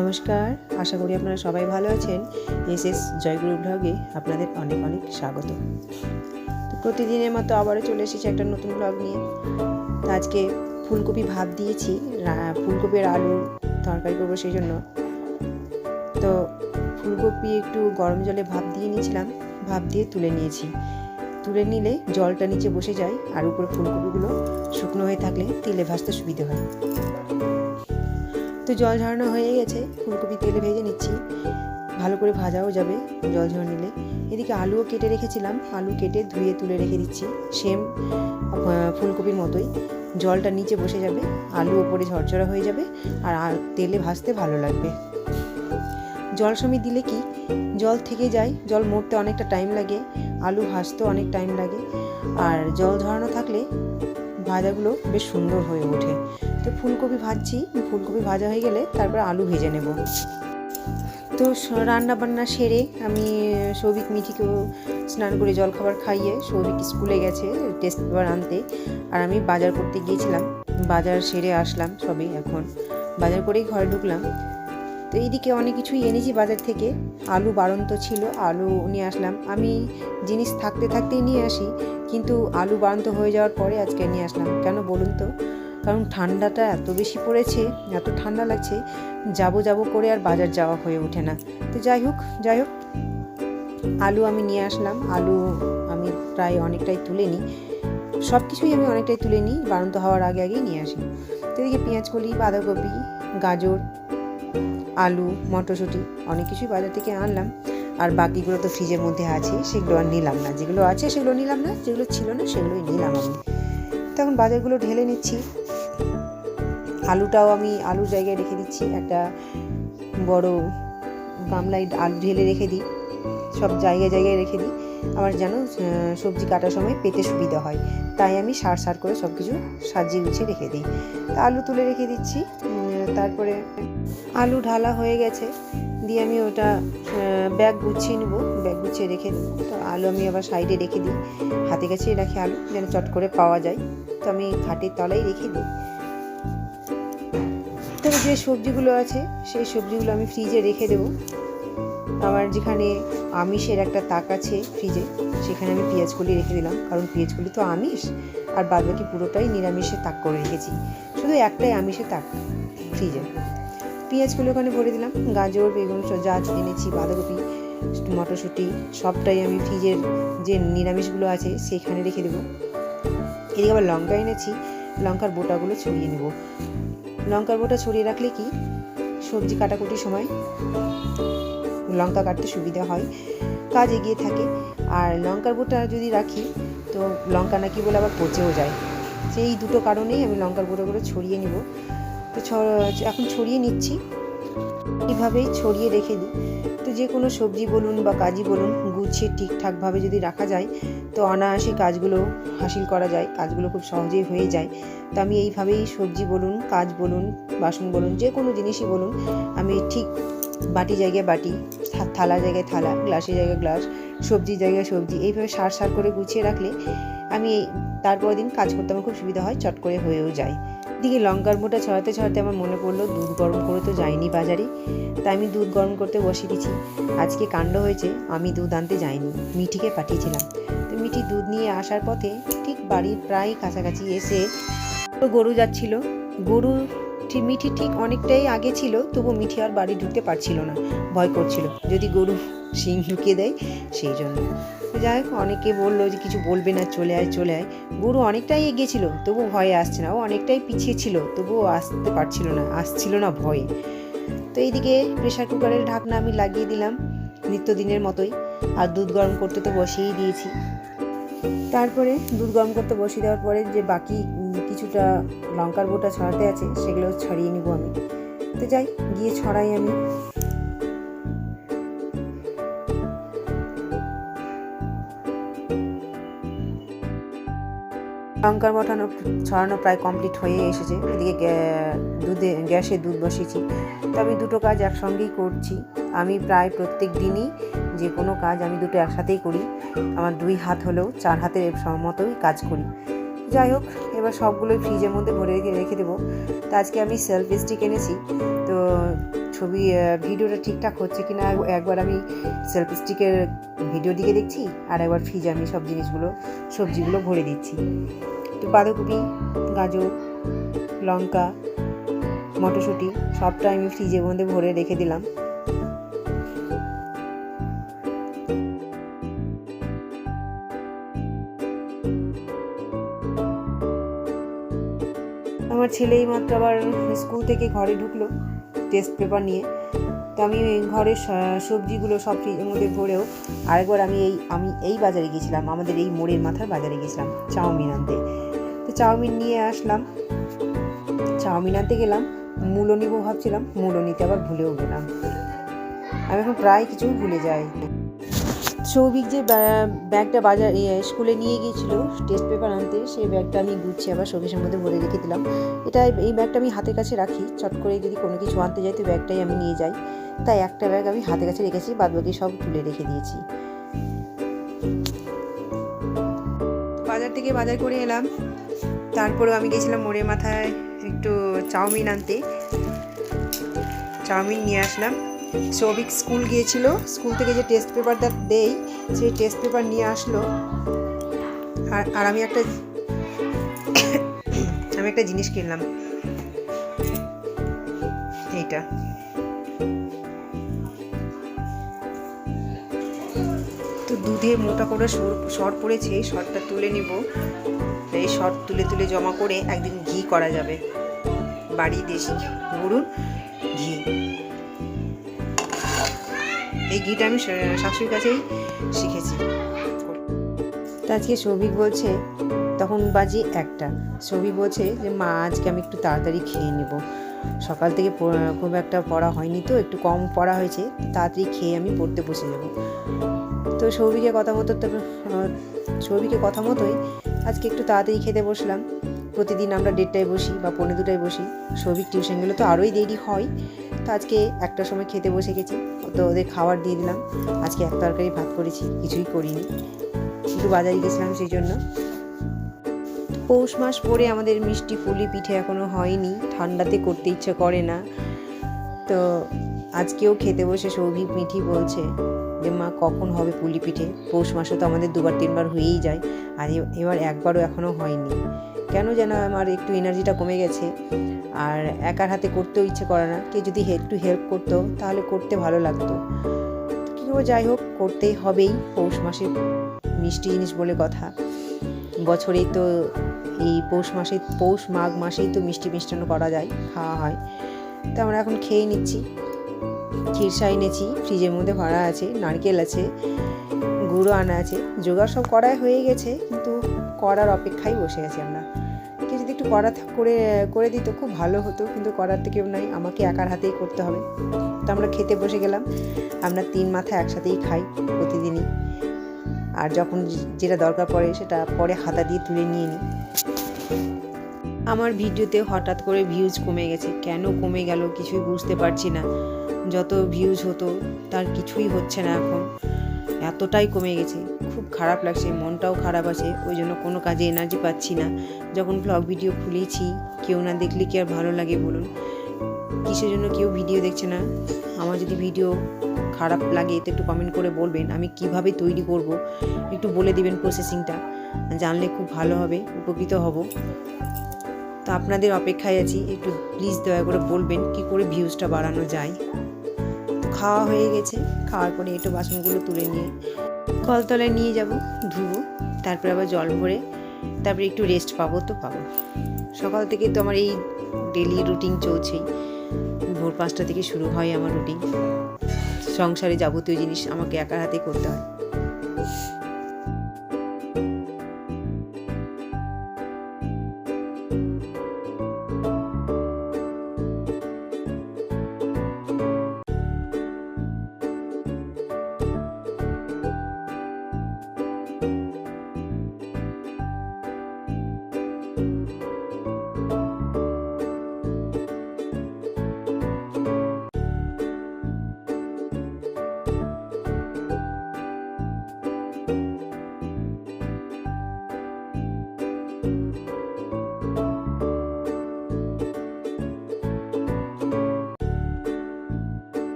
নমস্কার, আশা করি আপনারা সবাই ভালো আছেন। এসএস জয়গুরু ব্লগে আপনাদের অনেক অনেক স্বাগত। তো প্রতিদিনের মতো আবারও চলে এসেছি একটা নতুন ব্লগ নিয়ে। তো আজকে ফুলকপি ভাপ দিয়েছি, ফুলকপির আলুর তরকারি করবো সেই জন্য। তো ফুলকপি একটু গরম জলে ভাপ দিয়ে নিয়েছিলাম, ভাপ দিয়ে তুলে নিয়েছি। তুলে নিলে জলটা নিচে বসে যায় আর উপরে ফুলকপিগুলো শুকনো হয়ে থাকলে তেলে ভাজতে সুবিধে হয়। তো জল ঝরানো হয়ে গেছে, ফুলকপি তেলে ভেজে নিচ্ছি, ভালো করে ভাজাও যাবে জল ঝরা নিলে। এদিকে আলুও কেটে রেখেছিলাম, আলু কেটে ধুয়ে তুলে রেখে দিচ্ছি, সেম ফুলকপির মতোই। জলটা নিচে বসে যাবে, আলু ওপরে ঝরঝরা হয়ে যাবে আর তেলে ভাজতে ভালো লাগবে। জল সমেত দিলে কি জল থেকে যায়, জল মরতে অনেকটা টাইম লাগে, আলু ভাজতেও অনেক টাইম লাগে। আর জল ঝরানো থাকলে ভাজাগুলো বেশ সুন্দর হয়ে ওঠে। তো ফুলকপি ভাজছি, ফুলকপি ভাজা হয়ে গেলে তারপর আলু ভেজে নেব। তো রান্না বান্না সেরে আমি সৌভিক মিঠিকেও স্নান করে জলখাবার খাইয়ে সৌভিক স্কুলে গেছে টেস্ট পেপার আনতে, আর আমি বাজার করতে গিয়েছিলাম। বাজার সেরে আসলাম সবে, এখন বাজার করেই ঘরে ঢুকলাম। তো এইদিকে অনেক কিছুই এনেছি বাজার থেকে। আলু বাড়ন্ত ছিল, আলু নিয়ে আসলাম। আমি জিনিস থাকতে থাকতেই নিয়ে আসি, কিন্তু আলু বাড়ন্ত হয়ে যাওয়ার পরে আজকে নিয়ে আসলাম। কেন বলুন তো? কারণ ঠান্ডাটা এত বেশি পড়েছে, এত ঠান্ডা লাগছে, যাব করে আর বাজার যাওয়া হয়ে ওঠে না। তো যাই হোক আলু আমি নিয়ে আসলাম। আলু আমি প্রায় অনেকটাই তুলে নিই, সব কিছুই আমি অনেকটাই তুলে নিই, বাড়ন্ত হওয়ার আগেই নিয়ে আসি। তো এদিকে পেঁয়াজকলি, বাঁধাকপি, গাজর, আলু, মটরশুঁটি অনেক কিছুই বাজার থেকে আনলাম। আর বাকিগুলো তো ফ্রিজের মধ্যে আছে, সেগুলো আর নিলাম না। যেগুলো আছে সেগুলো নিলাম না, যেগুলো ছিল না সেগুলোই নিলাম আমি। তখন বাজারগুলো ঢেলে নিচ্ছি। আলুটাও আমি আলুর জায়গায় রেখে দিচ্ছি, একটা বড় গামলায় আলু ঢেলে রেখে দিই, সব জায়গায় রেখে দিই। আমার যেন সবজি কাটার সময় পেতে সুবিধা হয়, তাই আমি সার করে সব কিছু সাজিয়ে গুছিয়ে রেখে দিই। তা আলু তুলে রেখে দিচ্ছি। তারপরে আলু ঢালা হয়ে গেছে, দিয়ে আমি ওটা ব্যাগ গুছিয়ে নেবো, ব্যাগ গুছিয়ে রেখে দেবো। তো আলু আমি আবার সাইডে রেখে দিই, হাতে কাছেই রাখি আলু, যেন চট করে পাওয়া যায়। তো আমি খাটের তলায় রেখে দিই। তবে যে সবজিগুলো আছে সেই সবজিগুলো আমি ফ্রিজে রেখে দেবো। আমার যেখানে আমিষের একটা তাক আছে ফ্রিজে, সেখানে আমি পেঁয়াজকলি রেখে দিলাম, কারণ পেঁয়াজকলি তো আমিষ, আর বাদবাকি পুরোটাই নিরামিষের তাক করে রেখেছি। শুধু একটাই আমিষের তাক ফ্রিজে। পেঁয়াজগুলো ওখানে ভরে দিলাম, গাজর, বেগুন যা এনেছি, বাঁধাকপি, মটরশুঁটি সবটাই আমি ফ্রিজের যে নিরামিষগুলো আছে সেখানে রেখে দেবো। এদিকে আবার লঙ্কা এনেছি, লঙ্কার বোটাগুলো ছড়িয়ে নেব। লঙ্কার বোটা ছড়িয়ে রাখলে কি সবজি কাটাকুটির সময় লঙ্কা কাটতে সুবিধা হয়, কাজ এগিয়ে থাকে। আর লঙ্কার বোটা যদি রাখি তো লঙ্কা নাকি বলে আবার পচেও যায়। সেই দুটো কারণেই আমি লঙ্কার বোটাগুলো ছড়িয়ে নেব। তো এখন ছড়িয়ে নিচ্ছি, এইভাবেই ছড়িয়ে রেখে দিই। তো যে কোনো সবজি বলুন বা কাজই বলুন, গুছিয়ে ঠিকঠাকভাবে যদি রাখা যায় তো অনায়াসে কাজগুলো হাসিল করা যায়, কাজগুলো খুব সহজেই হয়ে যায়। তো আমি এইভাবেই সবজি বলুন, কাজ বলুন, বাসন বলুন, যে কোনো জিনিসই বলুন, আমি ঠিক বাটি জায়গায় বাটি, থালা জায়গায় থালা, গ্লাসের জায়গায় গ্লাস, সবজির জায়গায় সবজি, এইভাবে সার করে গুছিয়ে রাখলে আমি তারপরের দিন কাজ করতে আমার খুব সুবিধা হয়, চট করে হয়েও যায়। দিকে লঙ্কার বোটা ছড়াতে আমার মনে পড়লো দুধ গরম করে তো যাইনি বাজারে, তাই আমি দুধ গরম করতে বসিয়ে দিচ্ছি। আজকে কাণ্ড হয়েছে, আমি দুধ আনতে যাইনি, মিঠিকে পাঠিয়েছিলাম। তো মিঠি দুধ নিয়ে আসার পথে ঠিক বাড়ির প্রায় কাছাকাছি এসে গরু যাচ্ছিল। গরু মিঠি ঠিক অনেকটাই আগে ছিল, তবু মিঠি আর বাড়ি ঢুকতে পারছিল না, ভয় করছিল যদি গরু শিং ঢুকিয়ে দেয়, সেই জন্য। যাই হোক, অনেকে বললো যে কিছু বলবে না, চলে আয়। গরু অনেকটাই এগিয়ে ছিল, তবু ভয়ে আসছে না, ও অনেকটাই পিছিয়ে ছিল, তবুও আসতে পারছিল না, আসছিল না ভয়ে। তো এইদিকে প্রেশার কুকারের ঢাকনা আমি লাগিয়ে দিলাম নিত্যদিনের মতোই, আর দুধ গরম করতে তো বসিয়েই দিয়েছি। তারপরে দুধ গরম করতে বসিয়ে দেওয়ার পরে যে বাকি কিছুটা লঙ্কার বোটা ছড়াতে আছে সেগুলো ছড়িয়ে নিব আমি। তো যাই গিয়ে ছড়াই আমি। লঙ্কার বোটানো ছড়ানো প্রায় কমপ্লিট হয়ে এসেছে। এদিকে গ্যাসে দুধ বসিয়েছি। তো আমি দুটো কাজ একসঙ্গেই করছি। আমি প্রায় প্রত্যেক দিনই যে কোনো কাজ আমি দুটো একসাথেই করি। আমার 2 হাত হলেও 4 হাতের মতোই কাজ করি। যাই হোক, এবার সবগুলোই ফ্রিজের মধ্যে ভরে রেখে দেবো। তো আজকে আমি সেলফ স্টিক এনেছি, তো ভিডিওটা ঠিকঠাক হচ্ছে কিনা একবার আমি সেলফ স্টিকের ভিডিও দিকে দেখছি, আর একবার ফ্রিজে আমি সব সবজিগুলো ভরে দিচ্ছি। তো বাঁধাকপি, গাজর, লঙ্কা, মটরশুঁটি সবটা আমি ফ্রিজের মধ্যে ভরে রেখে দিলাম। আমার ছেলেই মাত্র আবার স্কুল থেকে ঘরে ঢুকলো টেস্ট পেপার নিয়ে। তো আমি ঘরের সবজিগুলো সব ফ্রিজের মধ্যে ভরেও আরেকবার আমি এই বাজারে গেছিলাম, আমাদের এই মোড়ের মাথার বাজারে গেছিলাম চাউমিন আনতে। তো চাউমিন নিয়ে আসলাম, চাউমিন আনতে গেলাম, মূলো নিবো ভাবছিলাম, মূলো নিতে আবার ভুলেও গেলাম। আমি এখন প্রায় কিছু ভুলে যাই। সৌভিক যে ব্যাগটা স্কুলে নিয়ে গিয়েছিল টেস্ট পেপার আনতে, সেই ব্যাগটা আমি গুছিয়ে আবার শোকেসের মধ্যে ভরে রেখে দিলাম। এই ব্যাগটা আমি হাতের কাছে রাখি, চট করে যদি কোনো কিছু আনতে যাই তো ব্যাগটাই আমি নিয়ে যাই, তাই একটা ব্যাগ আমি হাতের কাছে রেখেছি, বাদবাকি সব তুলে রেখে দিয়েছি। বাজার থেকে বাজার করে এলাম, তারপরেও আমি গেছিলাম মোড়ের মাথায় একটু চাউমিন আনতে। চাউমিন নিয়ে আসলাম। সৌভিক স্কুল গিয়েছিল, স্কুল থেকে যে টেস্ট পেপারটা দেই সেই টেস্ট পেপার নিয়ে আসলো। আর আমি একটা জিনিস কিনলাম, এইটা। তো দুধে মোটা করে সর পড়েছে, এই সরটা তুলে নিব। এই সর তুলে জমা করে একদিন ঘি করা যাবে, বাড়ি দেশি গরুর ঘি। এই ঘিটা আমি শাশুড়ির কাছেই শিখেছি। তো আজকে সৌভিক বলছে, তখন বাজে 1টা, সৌভিক বলছে যে মা আজকে আমি একটু তাড়াতাড়ি খেয়ে নেব, সকাল থেকে খুব একটা পড়া হয়নি, তো একটু কম পড়া হয়েছে, তাড়াতাড়ি খেয়ে আমি পড়তে বসে যাব। তো সৌভিকের কথা মতোই আজকে একটু তাড়াতাড়ি খেতে বসলাম। প্রতিদিন আমরা 1:30টায় বসি বা 1:45টায় বসি, সৌভিক টিউশন গেলে তো আরোই দেরি হয়। তো আজকে 1টার সময় খেতে বসে গেছি, তো ওদের খাবার দিয়ে দিলাম। আজকে এক তরকারি ভাত করেছি, কিছুই করিনি, একটু বাজারে গেছিলাম সেই জন্য। পৌষ মাস পরে আমাদের মিষ্টি পুলি পিঠে এখনও হয়নি, ঠান্ডাতে করতে ইচ্ছে করে না। তো আজকেও খেতে বসে সৌভিক মিঠি বলছে যে মা কখন হবে পুলি পিঠে, পৌষ মাসে তো আমাদের 2বার-3বার হয়েই যায়, আর এবার একবারও এখনও হয়নি। কেন যেন আমার একটু এনার্জিটা কমে গেছে, আর একার হাতে করতেও ইচ্ছে করে না। কেউ যদি একটু হেল্প করতো তাহলে করতে ভালো লাগতো। কী করবো, যাই হোক, করতেই হবেই, পৌষ মাসে মিষ্টি জিনিস বলে কথা। বছরেই তো এই পৌষ মাঘ মাসেই তো মিষ্টান্ন করা যায়, খাওয়া হয়। তো আমরা এখন খেয়ে নিচ্ছি। ক্ষীরসা এনেছি, ফ্রিজের মধ্যে ভরা আছে, নারকেল আছে, গুঁড়ো আনা আছে, জোগাড় সব করাই হয়ে গেছে, কিন্তু করার অপেক্ষায় বসে আছি আমরা। কেউ যদি একটু করে দিত খুব ভালো হতো, কিন্তু করার তো কেউ নাই, আমাকে একার হাতেই করতে হবে। তো আমরা খেতে বসে গেলাম। আমরা 3 মাথা একসাথেই খাই প্রতিদিনই, আর যখন যেটা দরকার পড়ে সেটা পরে হাতা দিয়ে তুলে নিয়ে নিই। আমার ভিডিওতে হঠাৎ করে ভিউজ কমে গেছে, কেন কমে গেল কিছুই বুঝতে পারছি না। যত ভিউজ হতো তার কিছুই হচ্ছে না এখন, এতটাই কমে গেছে। খুব খারাপ লাগছে, মনটাও খারাপ আছে, ওই জন্য কোনো কাজে এনার্জি পাচ্ছি না। যখন ব্লগ ভিডিও খুলেছি, কেউ না দেখলে কি আর ভালো লাগে বলুন? কিসের জন্য কেউ ভিডিও দেখছে না? আমার যদি ভিডিও খারাপ লাগে তো একটু কমেন্ট করে বলবেন, আমি কিভাবে তৈরি করব একটু বলে দিবেন প্রসেসিংটা, জানলে খুব ভালো হবে, উপকৃত হব। তো আপনাদের অপেক্ষায় আছি, একটু প্লিজ দয়া করে বলবেন কি করে ভিউজটা বাড়ানো যায়। খাওয়া হয়ে গেছে, খাওয়ার পরে একটু বাসনগুলো তুলে নিয়ে কলতলায় নিয়ে যাব, ধুবো, তারপরে আবার জল ভরে তারপরে একটু রেস্ট পাবো। সকাল থেকে তো আমার এই ডেলি রুটিন চলছেই, ভোর 5টা থেকে শুরু হয় আমার রুটিন। সংসারে যাবতীয় জিনিস আমাকে একার হাতে করতে হয়।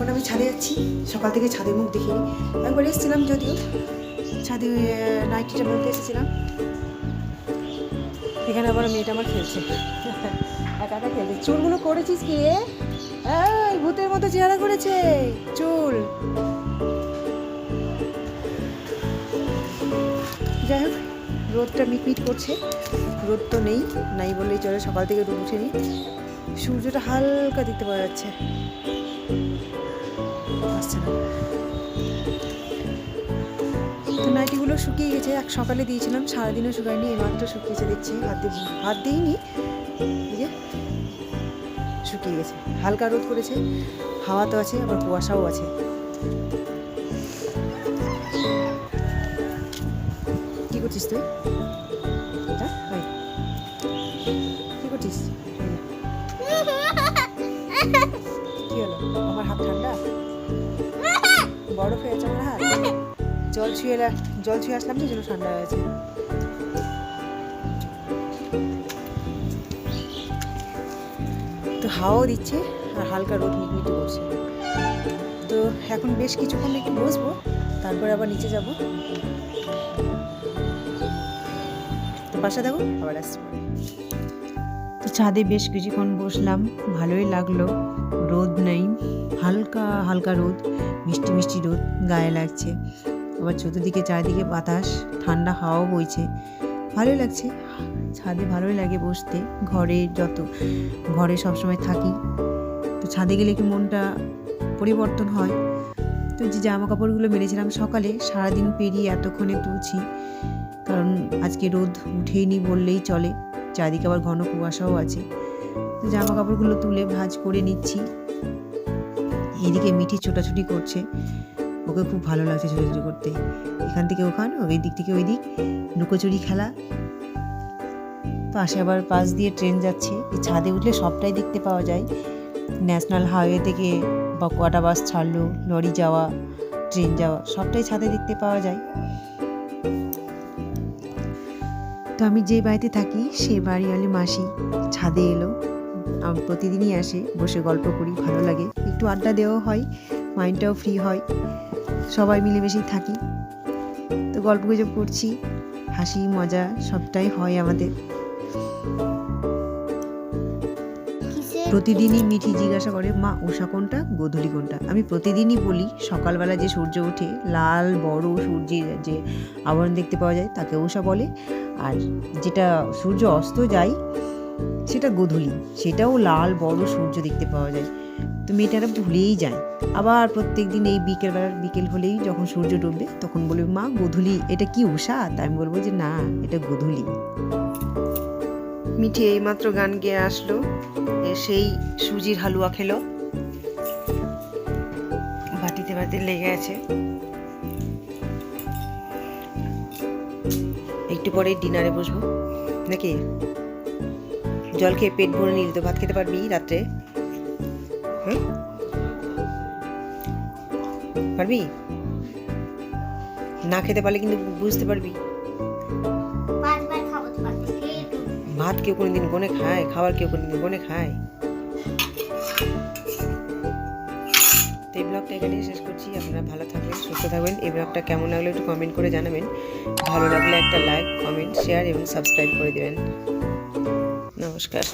এখন আমি ছাদে যাচ্ছি, সকাল থেকে ছাদে মুখ দেখিনি। একবার এসেছিলাম যদিও, ছাদে নাইটিটা বলতে এসেছিলাম। এখানে আবার মেয়েটা আমার খেলছে, একা একা খেলছে। চুলগুলো করেছিস কি রে? এই ভূতের মতো চেহারা করেছে চুল। যাই হোক, রোদটা মিটমিট করছে, রোদ তো নাই বললেই চলে। সকাল থেকে রোদ উঠেনি, সূর্যটা হালকা দেখতে পাওয়া যাচ্ছে, আসছে না। তো নাইটিগুলো শুকিয়ে গেছে, এক সকালে দিয়েছিলাম, সারাদিনও শুকায়নি, এইমাত্র শুকিয়েছে দেখছি। হাত দিইনি, এই যে শুকিয়ে গেছে। হালকা রোদ করেছে, হাওয়া তো আছে, আবার কুয়াশাও আছে। কি করছিস তুই? কি করছিস? কি হলো? আমার হাত ঠান্ডা, বরফ হয়ে আছে আমার হাত। জল ছুঁয়ে আসলাম তো, যেন ঠান্ডা হয়েছে। তো হাওয়াও দিচ্ছে আর হালকা রোদ মিটমিটি করছে। তো এখন বেশ কিছুক্ষণ একটু বসবো, তারপরে আবার নিচে যাব। তো বাসা দেখো, আবার আসছি। তো ছাদে বেশ কিছুক্ষণ বসলাম, ভালোই লাগলো। রোদ নেই, হালকা হালকা রোদ, মিষ্টি মিষ্টি রোদ গায়ে লাগছে। আবার চতুর্দিকে চারিদিকে বাতাস, ঠান্ডা হাওয়াও বইছে, ভালোই লাগছে। ছাদে ভালোই লাগে বসতে, ঘরে সবসময় থাকি, তো ছাদে গেলে একটু মনটা পরিবর্তন হয়। তো যে জামা কাপড়গুলো মেরেছিলাম সকালে, সারাদিন পেরিয়ে এতক্ষণে তুলছি, কারণ আজকে রোদ উঠেইনি বললেই চলে, চারিদিকে আবার ঘন কুয়াশাও আছে। তো জামা কাপড়গুলো তুলে ভাঁজ করে নিচ্ছি। এইদিকে মিঠি ছোটাছুটি করছে, ওকে খুব ভালো লাগছে ছোটাছুটি করতে, এখান থেকে ওখান, ওই দিক থেকে ওই দিক, লুকোচুরি খেলা। পাশে আবার পাশ দিয়ে ট্রেন যাচ্ছে, এই ছাদে উঠলে সবটাই দেখতে পাওয়া যায়। ন্যাশনাল হাইওয়ে থেকে বা কোয়াটা বাস ছাড়লো, লরি যাওয়া, ট্রেন যাওয়া, সবটাই ছাদে দেখতে পাওয়া যায়। তো আমি যে বাড়িতে থাকি সেই বাড়িওয়ালি মাসি ছাদে এলো, প্রতিদিনই আসে, বসে গল্প করি, ভালো লাগে, একটু আড্ডা দেওয়া হয়, মাইন্ডটাও ফ্রি হয়, সবাই মিলেমিশেই থাকি। তো গল্প গুজব করছি, হাসি মজা সবটাই হয় আমাদের। প্রতিদিনই মিঠি জিজ্ঞাসা করে, মা উষা কোনটা, গোধূলি কোনটা? আমি প্রতিদিনই বলি, সকালবেলা যে সূর্য ওঠে, লাল বড় সূর্যের যে আবরণ দেখতে পাওয়া যায় তাকে উষা বলে, আর যেটা সূর্য অস্ত যায় সেটা গোধূলি, সেটাও লাল বড় সূর্য দেখতে পাওয়া যায়। তো মেয়েটারা ভুলেই যায়, আবার প্রত্যেক দিন এই বিকেল হলেই যখন সূর্য ডুববে তখন বলবে, মা গোধূলি, এটা কি উষা? তাই আমি বলবো যে না, এটা গোধূলি। মিঠি এইমাত্র গান গেয়ে আসলো, সেই সুজির হালুয়া খেলো, বাটিতে লেগে আছে। একটু পরে ডিনারে বসবো নাকি? জল খেয়ে পেট ভরে নিলি তো ভাত খেতে পারবি রাত্রে? পারবি? না খেতে পারলে কিন্তু বুঝতে পারবি। ভাত কেউ কোনোদিন বনে খায়? খাবার কেউ কোনোদিন বনে খায়? তো এই ব্লগটা এখানে শেষ করছি। আপনারা ভালো থাকবেন, সুস্থ থাকবেন। এই ব্লগটা কেমন লাগলো একটু কমেন্ট করে জানাবেন। ভালো লাগলে একটা লাইক, কমেন্ট, শেয়ার এবং সাবস্ক্রাইব করে দেবেন। নমস্কার।